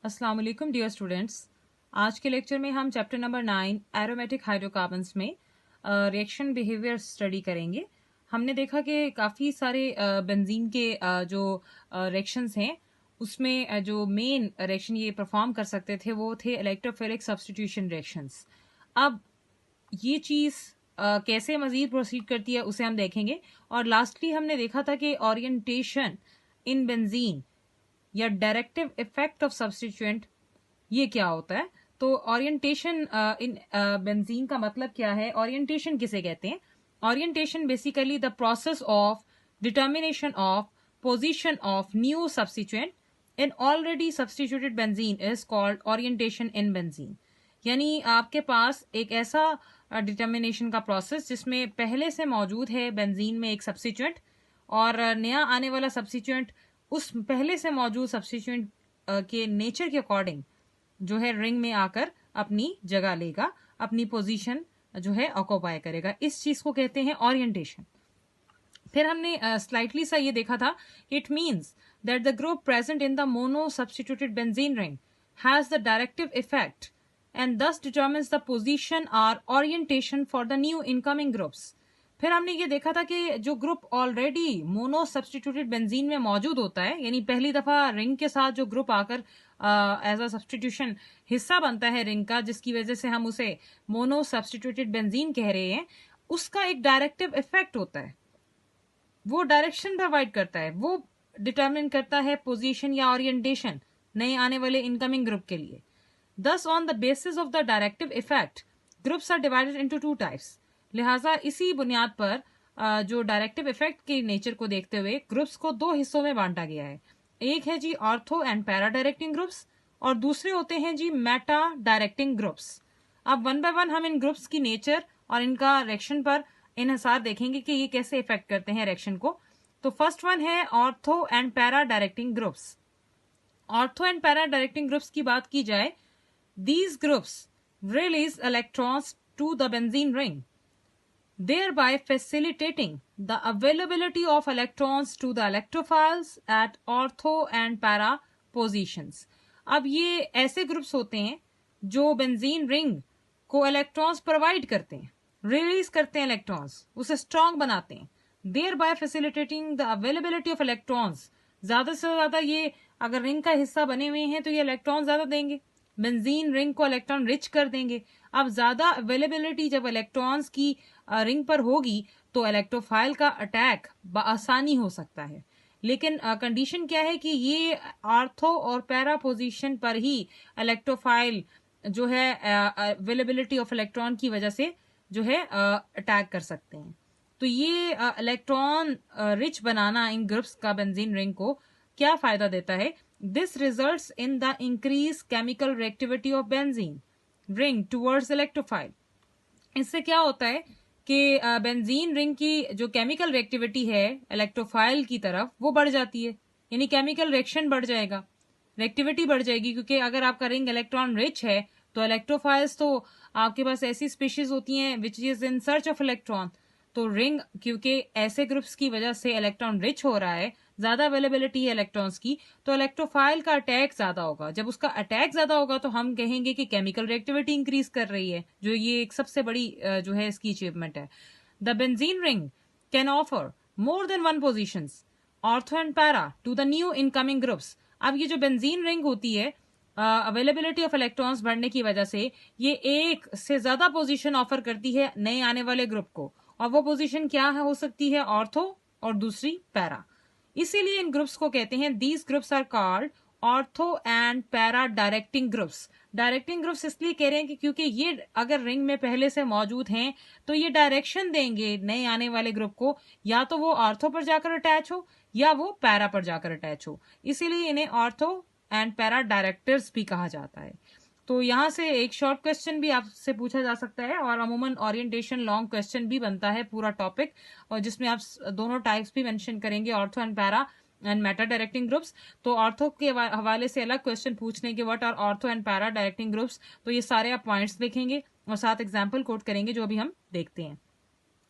अस्सलाम वालेकुम dear students. आज के लेक्चर में हम चैप्टर नंबर 9 एरोमेटिक हाइड्रोकार्बन्स में रिएक्शन बिहेवियर स्टडी करेंगे। हमने देखा कि काफ़ी सारे बेंजीन के जो रिएक्शंस हैं उसमें जो मेन रिएक्शन ये परफॉर्म कर सकते थे वो थे इलेक्ट्रोफिलिक सब्स्टिट्यूशन रिएक्शंस। अब ये चीज़ कैसे मज़ीद प्रोसीड करती है उसे हम देखेंगे। और लास्टली हमने देखा था कि ओरिएंटेशन इन बेंजीन या डायरेक्टिव इफेक्ट ऑफ सब्स्टिट्यूएंट ये क्या होता है। तो ओरिएंटेशन इन बेंजीन का मतलब क्या है, ओरिएंटेशन किसे कहते हैं। Orientation basically the process of determination of position of new substituent in already substituted benzene is called orientation in benzene. यानी आपके पास एक ऐसा डिटर्मिनेशन का प्रोसेस जिसमें पहले से मौजूद है बेंजीन में एक सब्स्टिट्यूएंट और नया आने वाला सब्स्टिट्यूएंट उस पहले से मौजूद सब्स्टिट्यूएंट के नेचर के अकॉर्डिंग जो है रिंग में आकर अपनी जगह लेगा, अपनी पोजीशन जो है ऑक्यूपाई करेगा। इस चीज को कहते हैं ओरिएंटेशन। फिर हमने स्लाइटली सा ये देखा था, it means that the group present in the mono substituted benzene ring has the directive effect and thus determines the position or orientation for the new incoming groups. फिर हमने ये देखा था कि जो group already mono substituted benzene में मौजूद होता है, यानी पहली दफा रिंग के साथ जो ग्रुप आकर एज अ सब्स्टिट्यूशन हिस्सा बनता है रिंग का, जिसकी वजह से हम उसे मोनो सब्स्टिट्यूटेड बेंजीन कह रहे हैं, उसका एक डायरेक्टिव इफेक्ट होता है। वो डायरेक्शन प्रोवाइड करता है, वो डिटरमिन करता है पोजीशन या ओरिएंटेशन नए आने वाले इनकमिंग ग्रुप के लिए। Thus on the basis of the directive effect groups are divided into two types. लिहाजा इसी बुनियाद पर जो डायरेक्टिव इफेक्ट के नेचर को देखते हुए ग्रुप्स को दो हिस्सों में बांटा गया है। एक है जी ortho and para directing groups और दूसरे होते हैं जी मेटा डायरेक्टिंग ग्रुप्स। अब वन बाय वन हम इन ग्रुप्स की नेचर और इनका रिएक्शन पर इन्हिसार देखेंगे कि ये कैसे इफेक्ट करते हैं रिएक्शन को। तो फर्स्ट वन है ortho and para directing groups. Ortho and para directing groups की बात की जाए, these groups release electrons to the benzene ring, thereby facilitating the availability of electrons to the electrophiles at ortho and para positions. अब ये ऐसे groups होते हैं जो बेंजीन रिंग को इलेक्ट्रॉन्स प्रोवाइड करते हैं, रिलीज करते हैं इलेक्ट्रॉन्स, उसे स्ट्रॉन्ग बनाते हैं। thereby facilitating the availability of electrons, ज्यादा से ज्यादा ये अगर रिंग का हिस्सा बने हुए हैं तो ये इलेक्ट्रॉन ज्यादा देंगे, बेंजीन रिंग को इलेक्ट्रॉन रिच कर देंगे। अब ज्यादा अवेलेबिलिटी जब इलेक्ट्रॉन्स की रिंग पर होगी तो इलेक्ट्रोफाइल का अटैक आसानी हो सकता है। लेकिन कंडीशन क्या है कि ये आर्थो और पैरा पोजीशन पर ही इलेक्ट्रोफाइल जो है अवेलेबिलिटी ऑफ इलेक्ट्रॉन की वजह से जो है अटैक कर सकते हैं। तो ये इलेक्ट्रॉन रिच बनाना इन ग्रुप्स का बेंजीन रिंग को क्या फायदा देता है। This results in the increased chemical reactivity of benzene ring towards electrophile. इससे क्या होता है कि बेंजीन रिंग की जो केमिकल रिएक्टिविटी है इलेक्ट्रोफाइल की तरफ वो बढ़ जाती है, यानी केमिकल रिएक्शन बढ़ जाएगा, रिएक्टिविटी बढ़ जाएगी। क्योंकि अगर आपका रिंग इलेक्ट्रॉन रिच है तो इलेक्ट्रोफाइल्स तो आपके पास ऐसी स्पीशीज होती हैं which is in search of electron. तो रिंग क्योंकि ऐसे ग्रुप्स की वजह से इलेक्ट्रॉन रिच हो रहा है, ज्यादा अवेलेबिलिटी है इलेक्ट्रॉन्स की, तो इलेक्ट्रोफाइल का अटैक ज्यादा होगा। जब उसका अटैक ज्यादा होगा तो हम कहेंगे कि केमिकल रिएक्टिविटी इंक्रीज कर रही है, जो ये एक सबसे बड़ी जो है इसकी अचीवमेंट है। The benzene ring can offer more than one positions ortho and para two the new incoming groups. अब ये जो बेंजीन रिंग होती है अवेलेबिलिटी ऑफ इलेक्ट्रॉन्स बढ़ने की वजह से ये एक से ज्यादा पोजीशन ऑफर करती है नए आने वाले ग्रुप को, और वो पोजीशन क्या है हो सकती है ऑर्थो और दूसरी पैरा। इसीलिए इन ग्रुप्स को कहते हैं these groups are called ortho and para directing groups. Directing groups इसलिए कह रहे हैं कि क्योंकि ये अगर रिंग में पहले से मौजूद हैं तो ये डायरेक्शन देंगे नए आने वाले ग्रुप को, या तो वो ऑर्थो पर जाकर अटैच हो या वो पैरा पर जाकर अटैच हो। इसीलिए इन्हें ऑर्थो एंड पैरा डायरेक्टर्स भी कहा जाता है। तो यहाँ से एक शॉर्ट क्वेश्चन भी आपसे पूछा जा सकता है, और अमूमन ओरिएंटेशन लॉन्ग क्वेश्चन भी बनता है पूरा टॉपिक, और जिसमें आप दोनों टाइप्स भी मेंशन करेंगे, ortho and para and meta directing groups. तो ऑर्थो के हवाले से अलग क्वेश्चन पूछने के what are ortho and para directing groups, तो ये सारे आप पॉइंट्स देखेंगे और साथ एग्जाम्पल कोट करेंगे जो अभी हम देखते हैं।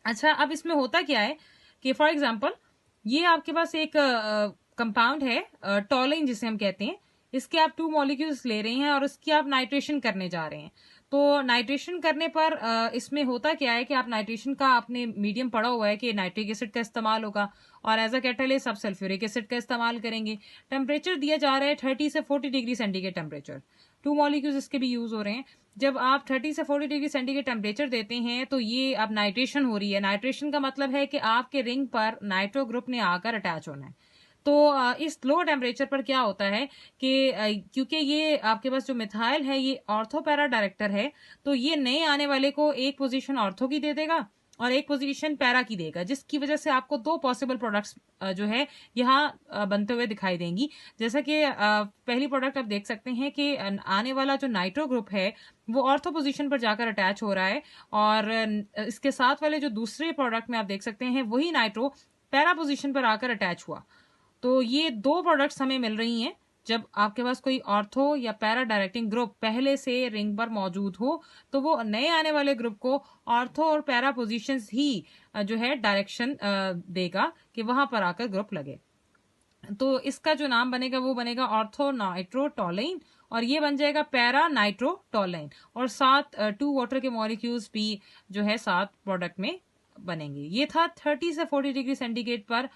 अच्छा, अब इसमें होता क्या है कि फॉर एग्जाम्पल ये आपके पास एक कंपाउंड है टॉलिन जिसे हम कहते हैं, इसके आप 2 मॉलिक्यूल्स ले रहे हैं और इसकी आप नाइट्रेशन करने जा रहे हैं। तो नाइट्रेशन करने पर इसमें होता क्या है कि आप नाइट्रेशन का आपने मीडियम पढ़ा हुआ है कि नाइट्रिक एसिड का इस्तेमाल होगा और एज अ कैटलिस्ट आप सल्फ्यूरिक एसिड का इस्तेमाल करेंगे। टेम्परेचर दिया जा रहा है 30 से 40 डिग्री सेंटीग्रेड टेम्परेचर। 2 मॉलिक्यूल्स इसके भी यूज हो रहे हैं। जब आप 30 से 40 डिग्री सेंटीग्रेड टेम्परेचर देते हैं तो ये अब नाइट्रेशन हो रही है। नाइट्रेशन का मतलब है कि आपके रिंग पर नाइट्रो ग्रुप ने आकर अटैच होना है। तो इस लो टेम्परेचर पर क्या होता है कि क्योंकि ये आपके पास जो मिथाइल है ये ऑर्थो पैरा डायरेक्टर है, तो ये नए आने वाले को एक पोजीशन ऑर्थो की दे देगा और एक पोजीशन पैरा की देगा, जिसकी वजह से आपको 2 पॉसिबल प्रोडक्ट्स जो है यहाँ बनते हुए दिखाई देंगी। जैसा कि पहली प्रोडक्ट आप देख सकते हैं कि आने वाला जो नाइट्रो ग्रुप है वो ऑर्थो पोजीशन पर जाकर अटैच हो रहा है और इसके साथ वाले जो दूसरे प्रोडक्ट में आप देख सकते हैं वही नाइट्रो पैरा पोजीशन पर आकर अटैच हुआ। तो ये 2 प्रोडक्ट्स हमें मिल रही हैं जब आपके पास कोई ऑर्थो या पैरा डायरेक्टिंग ग्रुप पहले से रिंग पर मौजूद हो, तो वो नए आने वाले ग्रुप को ऑर्थो और पैरा पोजीशंस ही जो है डायरेक्शन देगा कि वहां पर आकर ग्रुप लगे। तो इसका जो नाम बनेगा वो बनेगा ऑर्थो नाइट्रोटोलाइन और ये बन जाएगा पैरा नाइट्रोटोलाइन और 7 2 वाटर के मॉलिक्यूल्स भी जो है 7 प्रोडक्ट में बनेंगे। ये था 30 से 40 डिग्री सेंटीग्रेड पर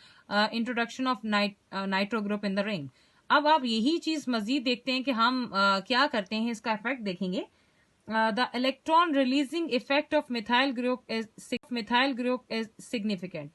introduction of nitro group in the ring. अब आप यही चीज मजीद देखते हैं कि हम क्या करते हैं, इसका इफेक्ट देखेंगे। The electron releasing effect of methyl group is significant.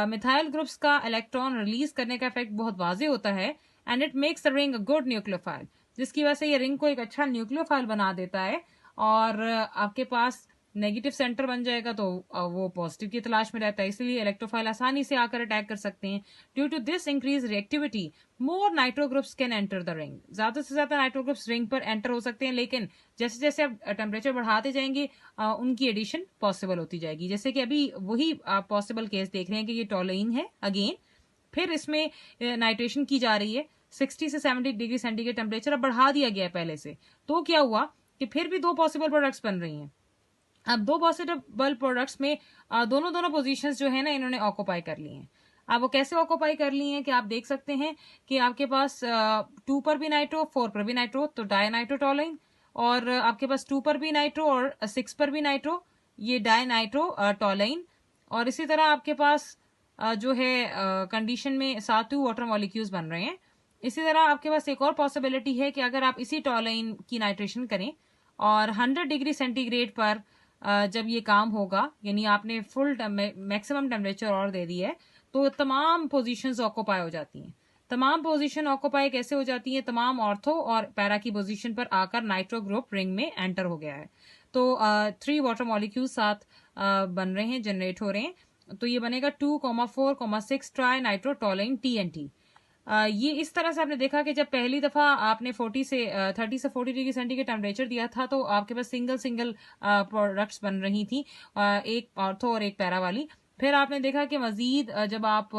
Methyl groups का इलेक्ट्रॉन रिलीज करने का इफेक्ट बहुत वाजे होता है and it makes the ring a good nucleophile, जिसकी वजह से ये रिंग को एक अच्छा न्यूक्लियोफाइल बना देता है और आपके पास नेगेटिव सेंटर बन जाएगा तो वो पॉजिटिव की तलाश में रहता है, इसलिए इलेक्ट्रोफाइल आसानी से आकर अटैक कर सकते हैं। Due to this increase reactivity more nitro groups can enter the ring. ज्यादा से ज्यादा नाइट्रो ग्रुप्स रिंग पर एंटर हो सकते हैं, लेकिन जैसे जैसे आप टेम्परेचर बढ़ाते जाएंगे उनकी एडिशन पॉसिबल होती जाएगी। जैसे कि अभी वही आप पॉसिबल केस देख रहे हैं कि ये टोलाइन है अगेन, फिर इसमें नाइट्रेशन की जा रही है 60 से 70 डिग्री सेंटीग्रेड टेम्परेचर अब बढ़ा दिया गया है पहले से, तो क्या हुआ कि फिर भी 2 पॉसिबल प्रोडक्ट्स बन रही हैं। अब 2 पॉसिबल प्रोडक्ट्स में दोनों पोजीशंस जो है ना इन्होंने ऑक्यूपाई कर ली हैं। अब वो कैसे ऑक्यूपाई कर ली हैं कि आप देख सकते हैं कि आपके पास 2 पर भी नाइट्रो 4 पर भी नाइट्रो तो डाई नाइट्रोटोलाइन और आपके पास 2 पर भी नाइट्रो और 6 पर भी नाइट्रो ये डाई नाइट्रो टोलाइन और इसी तरह आपके पास जो है कंडीशन में 7 वाटर मॉलिक्यूल्स बन रहे हैं। इसी तरह आपके पास एक और पॉसिबिलिटी है कि अगर आप इसी टोलाइन की नाइट्रेशन करें और 100 डिग्री सेंटीग्रेड पर जब ये काम होगा, यानी आपने फुल मैक्सिमम टेम्परेचर और दे दी है, तो तमाम पोजीशंस ऑक्यूपाई हो जाती हैं। तमाम पोजीशन ऑक्यूपाई कैसे हो जाती हैं? तमाम ऑर्थो और पैरा की पोजीशन पर आकर नाइट्रो ग्रुप रिंग में एंटर हो गया है। तो 3 वाटर मॉलिक्यूल साथ बन रहे हैं, जनरेट हो रहे हैं। तो ये बनेगा 2,4,6 ट्राई नाइट्रोटोलाइन TNT। ये इस तरह से आपने देखा कि जब पहली दफा आपने 30 से 40 डिग्री सेंटीग्रेड टेम्परेचर दिया था तो आपके पास सिंगल प्रोडक्ट्स बन रही थी, एक ऑर्थो और एक पैरा वाली। फिर आपने देखा कि मजीद जब आप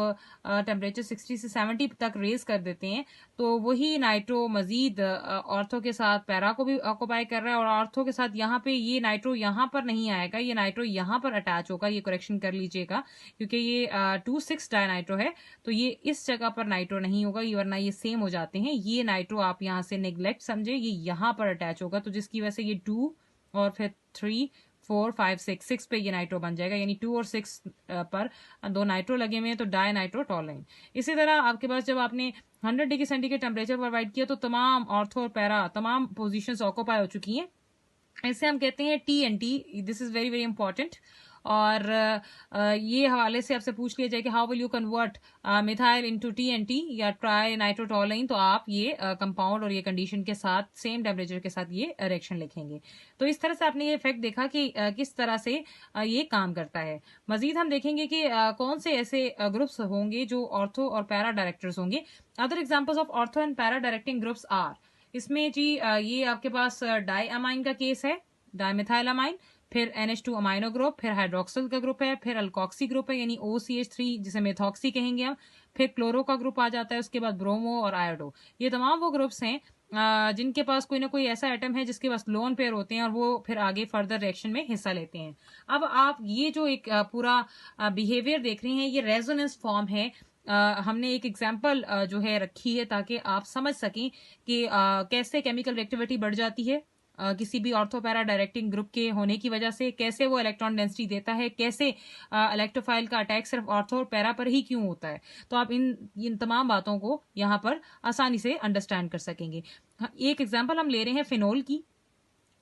टेम्परेचर 60 से 70 तक रेज कर देते हैं तो वही नाइट्रो मजीद ऑर्थो के साथ पैरा को भी ऑक्यूपाई कर रहा है और ऑर्थो के साथ यहाँ पे ये नाइट्रो यहाँ पर नहीं आएगा, ये नाइट्रो यहाँ पर अटैच होगा। ये करेक्शन कर लीजिएगा क्योंकि ये 2,6 डाई नाइट्रो है तो ये इस जगह पर नाइट्रो नहीं होगा, ये वरना ये सेम हो जाते हैं। ये नाइट्रो आप यहाँ से नेग्लेक्ट समझे, ये यहाँ पर अटैच होगा तो जिसकी वजह से ये 2 और फिर 3 4 5 6 पे ये नाइट्रो बन जाएगा, यानी 2 और 6 पर 2 नाइट्रो लगे हुए हैं तो डाई नाइट्रोटोलाइन। इसी तरह आपके पास जब आपने 100 डिग्री सेंटीग्रेड टेम्परेचर प्रोवाइड किया तो तमाम ऑर्थो और पैरा तमाम पोजीशंस ऑक्यूपाई हो चुकी हैं। ऐसे हम कहते हैं TNT, this is very very important. और ये हवाले से आपसे पूछ लिया जाए कि how will you convert methyl into TNT या ट्राई नाइट्रोटोलाइन, तो आप ये कंपाउंड और ये कंडीशन के साथ सेम टेम्परेचर के साथ ये रिएक्शन लिखेंगे। तो इस तरह से आपने ये इफेक्ट देखा कि किस तरह से ये काम करता है। मजीद हम देखेंगे कि कौन से ऐसे ग्रुप्स होंगे जो ऑर्थो और पैरा डायरेक्टर्स होंगे। Other examples of ortho and para directing groups are, इसमें जी ये आपके पास डाई अमाइन का केस है, डाईमिथाइल अमाइन, फिर NH2 अमाइनो ग्रुप, फिर हाइड्रोक्सिल का ग्रुप है, फिर अल्कोक्सी ग्रुप है यानी OCH3 जिसे मेथॉक्सी कहेंगे हम, फिर क्लोरो का ग्रुप आ जाता है, उसके बाद ब्रोमो और आयोडो। ये तमाम वो ग्रुप्स हैं जिनके पास कोई ना कोई ऐसा एटम है जिसके पास लोन पेयर होते हैं और वो फिर आगे फर्दर रिएक्शन में हिस्सा लेते हैं। अब आप ये जो एक पूरा बिहेवियर देख रहे हैं ये रेजोनेंस फॉर्म है हमने एक एग्जाम्पल जो है रखी है ताकि आप समझ सकें कि कैसे केमिकल रिएक्टिविटी बढ़ जाती है किसी भी ऑर्थो पैरा डायरेक्टिंग ग्रुप के होने की वजह से, कैसे वो इलेक्ट्रॉन डेंसिटी देता है, कैसे इलेक्ट्रोफाइल का अटैक सिर्फ ऑर्थो और पैरा पर ही क्यों होता है। तो आप इन तमाम बातों को यहाँ पर आसानी से अंडरस्टैंड कर सकेंगे। एक एग्जाम्पल हम ले रहे हैं फिनोल की,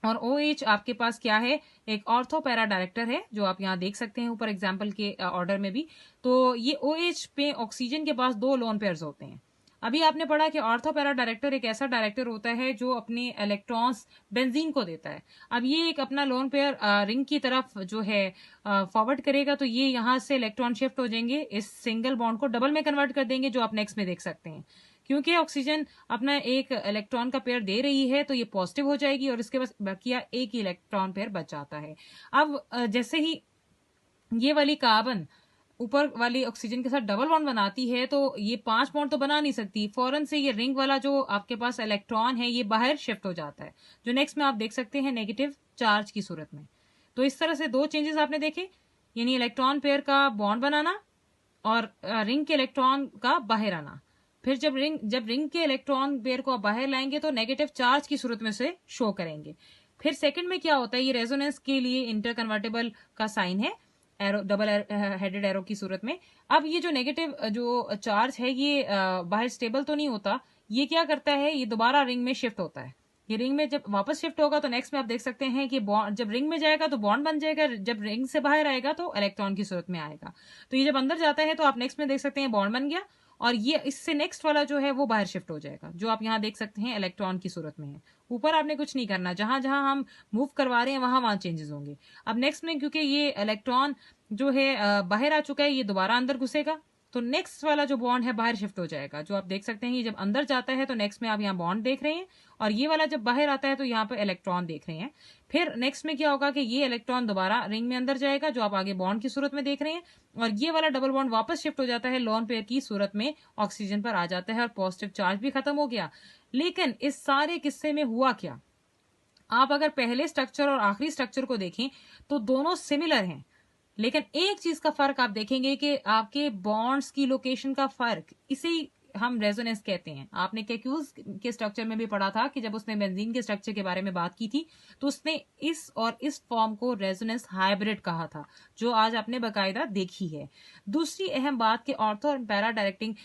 और OH आपके पास क्या है, एक ऑर्थो पैरा डायरेक्टर है जो आप यहाँ देख सकते हैं ऊपर एग्जाम्पल के ऑर्डर में भी। तो ये OH पे ऑक्सीजन के पास 2 लोन पेयर्स होते हैं। अभी आपने पढ़ा कि ऑर्थो पैरा डायरेक्टर एक ऐसा डायरेक्टर होता है जो अपने इलेक्ट्रॉन्स बेंजीन को देता है। अब ये एक अपना लोन पेयर रिंग की तरफ जो है फॉरवर्ड करेगा, तो ये यहाँ से इलेक्ट्रॉन शिफ्ट हो जाएंगे, इस सिंगल बॉन्ड को डबल में कन्वर्ट कर देंगे, जो आप नेक्स्ट में देख सकते हैं। क्योंकि ऑक्सीजन अपना एक इलेक्ट्रॉन का पेयर दे रही है तो ये पॉजिटिव हो जाएगी और इसके पास बकिया एक ही इलेक्ट्रॉन पेयर बच जाता है। अब जैसे ही ये वाली कार्बन ऊपर वाली ऑक्सीजन के साथ डबल बॉन्ड बनाती है तो ये 5 बॉन्ड तो बना नहीं सकती, फौरन से ये रिंग वाला जो आपके पास इलेक्ट्रॉन है ये बाहर शिफ्ट हो जाता है, जो नेक्स्ट में आप देख सकते हैं नेगेटिव चार्ज की सूरत में। तो इस तरह से 2 चेंजेस आपने देखे, यानी इलेक्ट्रॉन पेयर का बॉन्ड बनाना और रिंग के इलेक्ट्रॉन का बाहर आना। फिर जब रिंग के इलेक्ट्रॉन पेयर को आप बाहर लाएंगे तो नेगेटिव चार्ज की सूरत में से शो करेंगे। फिर सेकंड में क्या होता है, ये रेजोनेंस के लिए इंटर कन्वर्टेबल का साइन है, एरो डबल हेडेड एरो की सूरत में। अब ये जो नेगेटिव जो चार्ज है ये बाहर स्टेबल तो नहीं होता, ये क्या करता है, ये दोबारा रिंग में शिफ्ट होता है। ये रिंग में जब वापस शिफ्ट होगा तो नेक्स्ट में आप देख सकते हैं कि बॉन्ड जब रिंग में जाएगा तो बॉन्ड बन जाएगा, जब रिंग से बाहर आएगा तो इलेक्ट्रॉन की सूरत में आएगा। तो ये जब अंदर जाता है तो आप नेक्स्ट में देख सकते हैं बॉन्ड बन गया, और ये इससे नेक्स्ट वाला जो है वो बाहर शिफ्ट हो जाएगा, जो आप यहाँ देख सकते हैं इलेक्ट्रॉन की सूरत में है। ऊपर आपने कुछ नहीं करना, जहां जहां हम मूव करवा रहे हैं वहां वहां चेंजेस होंगे। अब नेक्स्ट में क्योंकि ये इलेक्ट्रॉन जो है बाहर आ चुका है, ये दोबारा अंदर घुसेगा तो नेक्स्ट वाला जो बॉन्ड है बाहर शिफ्ट हो जाएगा, जो आप देख सकते हैं। ये जब अंदर जाता है तो नेक्स्ट में आप यहाँ बॉन्ड देख रहे हैं, और ये वाला जब बाहर आता है तो यहाँ पे इलेक्ट्रॉन देख रहे हैं। फिर नेक्स्ट में क्या होगा कि ये इलेक्ट्रॉन दोबारा रिंग में अंदर जाएगा, जो आप आगे बॉन्ड की सूरत में देख रहे हैं, और ये वाला डबल बॉन्ड वापस शिफ्ट हो जाता है लोन पेयर की सूरत में, ऑक्सीजन पर आ जाता है और पॉजिटिव चार्ज भी खत्म हो गया। लेकिन इस सारे किस्से में हुआ क्या, आप अगर पहले स्ट्रक्चर और आखिरी स्ट्रक्चर को देखें तो दोनों सिमिलर हैं, लेकिन एक चीज का फर्क आप देखेंगे कि आपके बॉन्ड्स की लोकेशन का फर्क, इसे हम रेजोनेंस कहते हैं। आपने कैक्यूज के स्ट्रक्चर में भी पढ़ा था कि जब उसने बेंजीन के स्ट्रक्चर के बारे में बात की थी तो उसने इस और इस फॉर्म को रेजोनेंस हाइब्रिड कहा था, जो आज आपने बकायदा देखी है। दूसरी अहम बात कि ऑर्थो और पैरा डायरेक्टिंग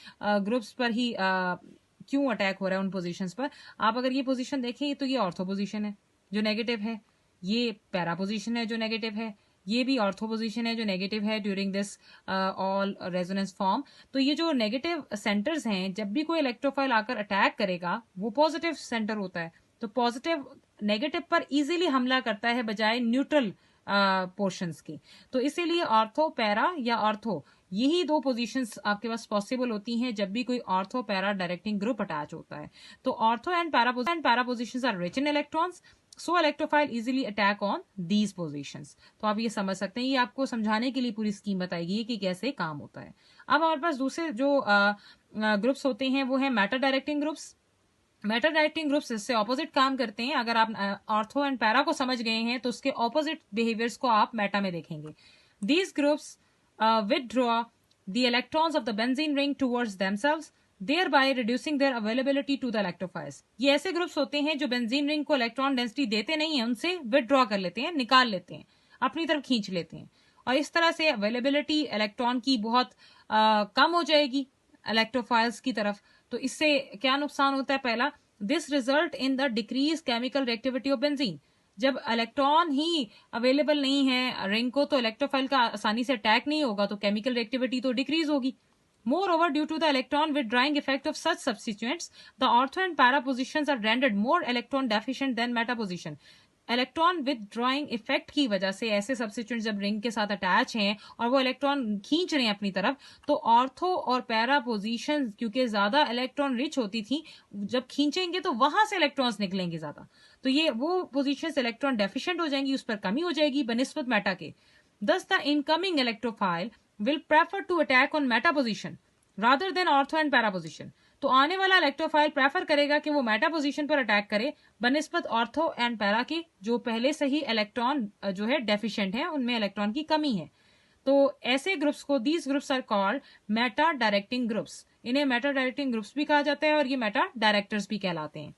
ग्रुप्स पर ही क्यों अटैक हो रहा है उन पोजीशंस पर। आप अगर ये पोजीशन देखें तो ये ऑर्थो पोजीशन है जो नेगेटिव है, ये पैरा पोजीशन है जो नेगेटिव है, ये भी ऑर्थो पोजीशन है जो नेगेटिव है during this all resonance form. तो ये जो नेगेटिव सेंटर्स हैं, जब भी कोई इलेक्ट्रोफाइल आकर अटैक करेगा वो पॉजिटिव सेंटर होता है, तो पॉजिटिव नेगेटिव पर इजीली हमला करता है बजाय न्यूट्रल पोर्शंस की। तो इसीलिए ऑर्थो पैरा या ऑर्थो, यही 2 पोजीशंस आपके पास पॉसिबल होती हैं जब भी कोई ortho para directing group attach होता है। तो ortho and para positions are rich in electrons, so electrophile easily attack on these positions. तो आप ये समझ सकते हैं, ये आपको समझाने के लिए पूरी स्कीम बताई गई है कि कैसे काम होता है। अब हमारे पास दूसरे जो ग्रुप्स होते हैं वो है matter directing groups. Matter directing groups इससे ऑपोजिट काम करते हैं। अगर आप ऑर्थो एंड पैरा को समझ गए हैं तो उसके ऑपोजिट बिहेवियर्स को आप मेटा में देखेंगे। These groups withdraw the electrons of the benzene ring towards themselves, thereby reducing their availability to the electrophiles। ये ऐसे ग्रुप्स होते हैं जो बेंजीन रिंग को इलेक्ट्रॉन डेंसिटी देते नहीं है, उनसे विदड्रॉ कर लेते हैं, निकाल लेते हैं, अपनी तरफ खींच लेते हैं, और इस तरह से अवेलेबिलिटी इलेक्ट्रॉन की बहुत कम हो जाएगी इलेक्ट्रोफाइल्स की तरफ। तो इससे क्या नुकसान होता है, पहला, this result in the decrease chemical reactivity of benzene. जब इलेक्ट्रॉन ही अवेलेबल नहीं है रिंग को तो इलेक्ट्रोफाइल का आसानी से अटैक नहीं होगा, तो केमिकल रिएक्टिविटी तो डिक्रीज होगी। Moreover, due to the electron withdrawing effect of such substituents, the ortho and para positions are rendered more electron deficient than meta position। Electron withdrawing effect की वजह से ऐसे सब्स्टिट्यूएंट जब रिंग के साथ attach हैं और वो इलेक्ट्रॉन खींच रहे हैं अपनी तरफ, तो ऑर्थो और पैरा पोजीशन क्योंकि ज्यादा इलेक्ट्रॉन रिच होती थी, जब खींचेंगे तो वहां से इलेक्ट्रॉन्स निकलेंगे ज्यादा, तो ये वो पोजीशन इलेक्ट्रॉन डेफिशिएंट हो जाएंगी, उस पर कमी हो जाएगी बनिस्बत मेटा के। दस the incoming electrophile will prefer to attack on meta position rather than ortho and para position। तो आने वाला इलेक्ट्रोफाइल प्रेफर करेगा कि वो मेटा पोजीशन पर अटैक करे बनिस्बत ऑर्थो एंड पैरा के, जो पहले से ही इलेक्ट्रॉन जो है डेफिशिएंट है, उनमें इलेक्ट्रॉन की कमी है। तो ऐसे ग्रुप्स को these groups are called meta directing groups, इन्हें मेटा डायरेक्टिंग ग्रुप्स भी कहा जाता है और ये मेटा डायरेक्टर्स भी कहलाते हैं।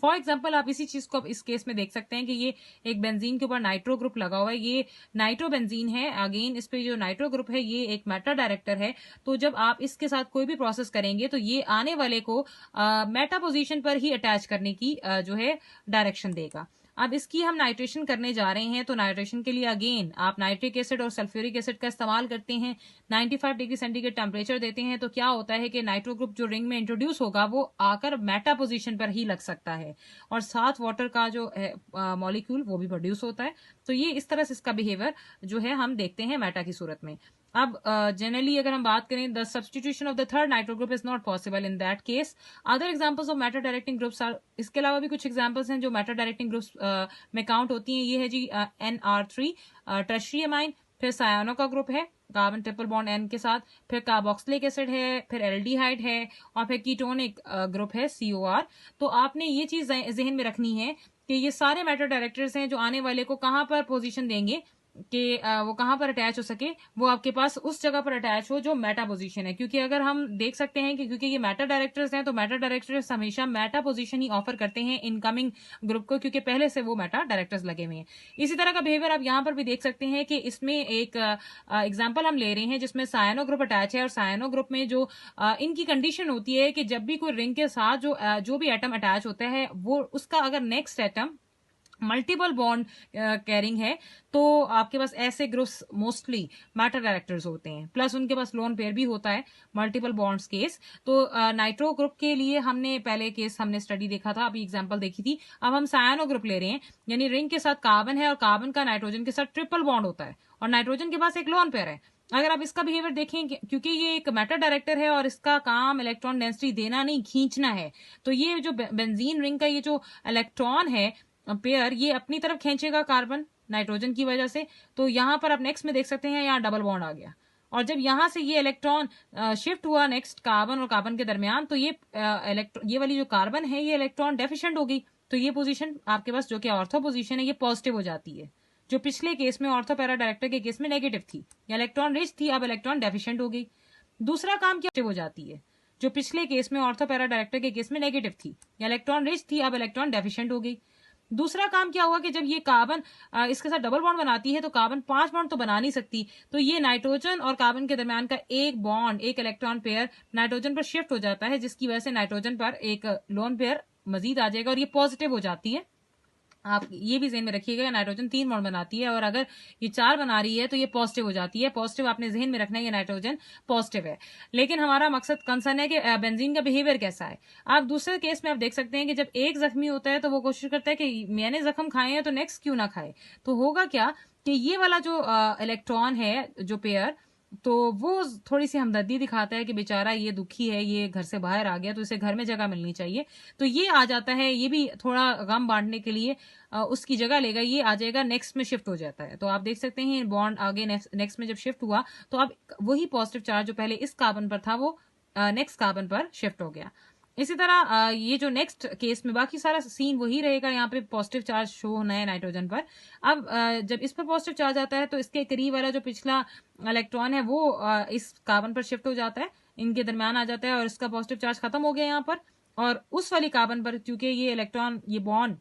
फॉर एग्जाम्पल आप इसी चीज को इस केस में देख सकते हैं कि ये एक बेंजीन के ऊपर नाइट्रो ग्रुप लगा हुआ है, ये नाइट्रो बेंजीन है। अगेन इस पे जो नाइट्रो ग्रुप है ये एक मेटा डायरेक्टर है। तो जब आप इसके साथ कोई भी प्रोसेस करेंगे तो ये आने वाले को मेटा पोजीशन पर ही अटैच करने की जो है डायरेक्शन देगा। अब इसकी हम नाइट्रेशन करने जा रहे हैं, तो नाइट्रेशन के लिए अगेन आप नाइट्रिक एसिड और सल्फ्यूरिक एसिड का इस्तेमाल करते हैं। 95 डिग्री सेंटीग्रेड टेम्परेचर देते हैं, तो क्या होता है कि नाइट्रो ग्रुप जो रिंग में इंट्रोड्यूस होगा वो आकर मेटा पोजीशन पर ही लग सकता है और साथ वाटर का जो मॉलिक्यूल वो भी प्रोड्यूस होता है। तो ये इस तरह से इसका बिहेवियर जो है हम देखते हैं मेटा की सूरत में। अब जनरली अगर हम बात करें, the substitution of the third nitro group is not possible in that case. Other examples of meta directing groups are, इसके अलावा भी कुछ एग्जांपल्स हैं जो मेटा डायरेक्टिंग ग्रुप्स में काउंट होती हैं। ये है जी NR3 टर्शियरी अमाइन, फिर सायानो का ग्रुप है कार्बन ट्रिपल बॉन्ड N के साथ, फिर कार्बोक्सिलिक एसिड है, फिर एल्डिहाइड है और फिर कीटोनिक ग्रुप है COR। तो आपने ये चीज जहन में रखनी है कि ये सारे मेटा डायरेक्टर्स हैं जो आने वाले को कहां पर पोजीशन देंगे कि वो कहां पर अटैच हो सके, वो आपके पास उस जगह पर अटैच हो जो मेटा पोजीशन है। क्योंकि अगर हम देख सकते हैं कि क्योंकि ये मेटा डायरेक्टर्स हैं तो मेटा डायरेक्टर्स हमेशा मेटा पोजीशन ही ऑफर करते हैं इनकमिंग ग्रुप को, क्योंकि पहले से वो मेटा डायरेक्टर्स लगे हुए हैं। इसी तरह का बिहेवियर आप यहाँ पर भी देख सकते हैं कि इसमें एक एग्जाम्पल हम ले रहे हैं जिसमें सायनो ग्रुप अटैच है और सायनो ग्रुप में जो इनकी कंडीशन होती है कि जब भी कोई रिंग के साथ जो भी एटम अटैच होता है वो उसका अगर next atom multiple bond carrying है तो आपके पास ऐसे ग्रुप्स मोस्टली मेटा डायरेक्टर्स होते हैं, प्लस उनके पास लोन पेयर भी होता है मल्टीपल बॉन्ड्स केस। तो नाइट्रो ग्रुप के लिए हमने पहले केस हमने स्टडी देखा था, अभी एग्जांपल देखी थी। अब हम सायानो ग्रुप ले रहे हैं, यानी रिंग के साथ कार्बन है और कार्बन का नाइट्रोजन के साथ ट्रिपल बॉन्ड होता है और नाइट्रोजन के पास एक लोन पेयर है। अगर आप इसका बिहेवियर देखें, क्योंकि ये एक मेटा डायरेक्टर है और इसका काम इलेक्ट्रॉन डेंसिटी देना नहीं खींचना है, तो ये जो बेंजीन रिंग का ये जो इलेक्ट्रॉन है पेयर, ये अपनी तरफ खींचेगा कार्बन नाइट्रोजन की वजह से। तो यहां पर आप नेक्स्ट में देख सकते हैं यहाँ डबल बॉन्ड आ गया और जब यहां से ये इलेक्ट्रॉन शिफ्ट हुआ नेक्स्ट कार्बन और कार्बन के दरमियान, तो ये वाली जो कार्बन है ये इलेक्ट्रॉन डेफिशिएंट हो गई। तो ये पोजीशन आपके पास जो कि ऑर्थो पोजीशन है ये पॉजिटिव हो जाती है, जो पिछले केस में ऑर्थो पैरा डायरेक्टर के केस में नेगेटिव थी, इलेक्ट्रॉन रिच थी, अब इलेक्ट्रॉन डेफिशिएंट हो गई। दूसरा काम क्या हो जाती है, जो पिछले केस में ऑर्थो पैरा डायरेक्टर के केस में नेगेटिव थी, इलेक्ट्रॉन रिच थी, अब इलेक्ट्रॉन डेफिशिएंट हो गई। दूसरा काम क्या हुआ कि जब ये कार्बन इसके साथ डबल बॉन्ड बनाती है तो कार्बन 5 बॉन्ड तो बना नहीं सकती, तो ये नाइट्रोजन और कार्बन के दरमियान का एक बॉन्ड, एक इलेक्ट्रॉन पेयर नाइट्रोजन पर शिफ्ट हो जाता है, जिसकी वजह से नाइट्रोजन पर एक लोन पेयर मजीद आ जाएगा और ये पॉजिटिव हो जाती है। आप ये भी जहन में रखिएगा, नाइट्रोजन 3 बॉन्ड बनाती है और अगर ये 4 बना रही है तो ये पॉजिटिव हो जाती है। पॉजिटिव आपने जहन में रखना है, ये नाइट्रोजन पॉजिटिव है। लेकिन हमारा मकसद कंसर्न है कि बेंजीन का बिहेवियर कैसा है। आप दूसरे केस में आप देख सकते हैं कि जब एक जख्मी होता है तो वो कोशिश करता है कि मैंने जख्म खाए हैं तो नेक्स्ट क्यों ना खाए। तो होगा क्या कि ये वाला जो इलेक्ट्रॉन है जो पेयर, तो वो थोड़ी सी हमदर्दी दिखाता है कि बेचारा ये दुखी है, ये घर से बाहर आ गया तो इसे घर में जगह मिलनी चाहिए। तो ये आ जाता है, ये भी थोड़ा गम बांटने के लिए उसकी जगह लेगा, ये आ जाएगा नेक्स्ट में शिफ्ट हो जाता है। तो आप देख सकते हैं बॉन्ड आगे नेक्स्ट में जब शिफ्ट हुआ तो अब वही पॉजिटिव चार्ज जो पहले इस कार्बन पर था वो नेक्स्ट कार्बन पर शिफ्ट हो गया। इसी तरह ये जो नेक्स्ट केस में बाकी सारा सीन वही रहेगा, यहाँ पे पॉजिटिव चार्ज शो होना है नाइट्रोजन पर। अब जब इस पर पॉजिटिव चार्ज आता है तो इसके करीब वाला जो पिछला इलेक्ट्रॉन है वो इस कार्बन पर शिफ्ट हो जाता है, इनके दरमियान आ जाता है और इसका पॉजिटिव चार्ज खत्म हो गया यहाँ पर। और उस वाली कार्बन पर क्योंकि ये इलेक्ट्रॉन ये बॉन्ड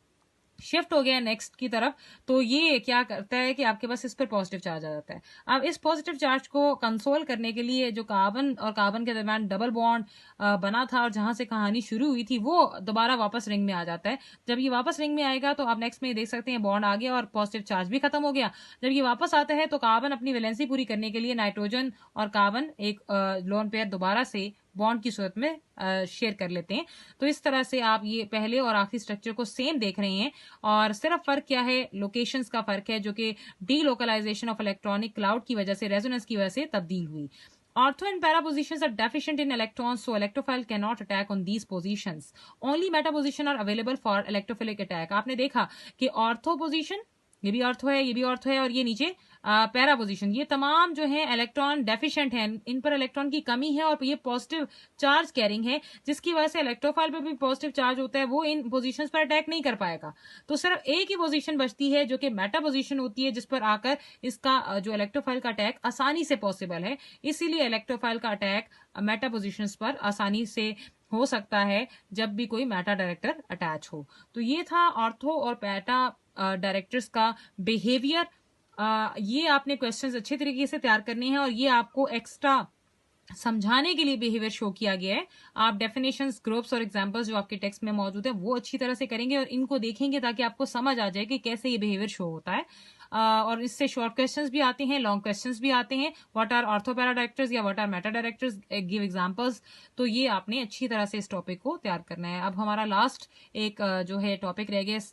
शिफ्ट हो गया नेक्स्ट की तरफ, तो ये क्या करता है कि आपके पास इस पर पॉजिटिव चार्ज आ जाता है। अब इस पॉजिटिव चार्ज को कंसोल करने के लिए जो कार्बन और कार्बन के दरमियान डबल बॉन्ड बना था और जहां से कहानी शुरू हुई थी वो दोबारा वापस रिंग में आ जाता है। जब ये वापस रिंग में आएगा तो आप नेक्स्ट में देख सकते हैं बॉन्ड आ गया और पॉजिटिव चार्ज भी खत्म हो गया। जब ये वापस आता है तो कार्बन अपनी वैलेंसी पूरी करने के लिए नाइट्रोजन और कार्बन एक लोन पेयर दोबारा से बॉन्ड की सूरत में शेयर कर लेते हैं। तो इस तरह से आप ये पहले और आखिरी स्ट्रक्चर को सेम देख रहे हैं और सिर्फ फर्क क्या है, लोकेशंस का फर्क है, जो कि डीलोकलाइजेशन ऑफ इलेक्ट्रॉनिक क्लाउड की वजह से, रेजोनेंस की वजह से तब्दील हुई। Ortho and para positions are deficient in electrons, so electrophile cannot attack on these positions. Only meta position are available for electrophilic attack. आपने देखा कि ऑर्थो पोजीशन, ये भी ऑर्थो है, ये भी ऑर्थो है और ये नीचे पैरा पोजीशन, ये तमाम जो है इलेक्ट्रॉन डेफिशिएंट हैं, इन पर इलेक्ट्रॉन की कमी है और ये पॉजिटिव चार्ज कैरिंग है, जिसकी वजह से इलेक्ट्रोफाइल पे भी पॉजिटिव चार्ज होता है, वो इन पोजीशंस पर अटैक नहीं कर पाएगा। तो सिर्फ एक ही पोजीशन बचती है जो कि मेटा पोजीशन होती है, जिस पर आकर इसका जो इलेक्ट्रोफाइल का अटैक आसानी से पॉसिबल है। इसीलिए इलेक्ट्रोफाइल का अटैक मेटा पोजीशंस पर आसानी से हो सकता है जब भी कोई मेटा डायरेक्टर अटैच हो। तो ये था ऑर्थो और पेटा डायरेक्टर्स का बिहेवियर। ये आपने क्वेश्चंस अच्छे तरीके से तैयार करने हैं और ये आपको एक्स्ट्रा समझाने के लिए बिहेवियर शो किया गया है। आप डेफिनेशंस, ग्रुप्स और एग्जांपल्स जो आपके टेक्स्ट में मौजूद है वो अच्छी तरह से करेंगे और इनको देखेंगे ताकि आपको समझ आ जाए कि कैसे ये बिहेवियर शो होता है। और इससे शॉर्ट क्वेश्चंस भी आते हैं, लॉन्ग क्वेश्चंस भी आते हैं। व्हाट आर ऑर्थोपैरा डायरेक्टर्स या what are meta directors, give examples. तो ये आपने अच्छी तरह से इस टॉपिक को तैयार करना है। अब हमारा लास्ट एक जो है टॉपिक रह गया इस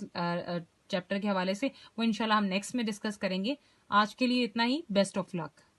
चैप्टर के हवाले से, वो इंशाल्लाह हम नेक्स्ट में डिस्कस करेंगे। आज के लिए इतना ही। Best of luck.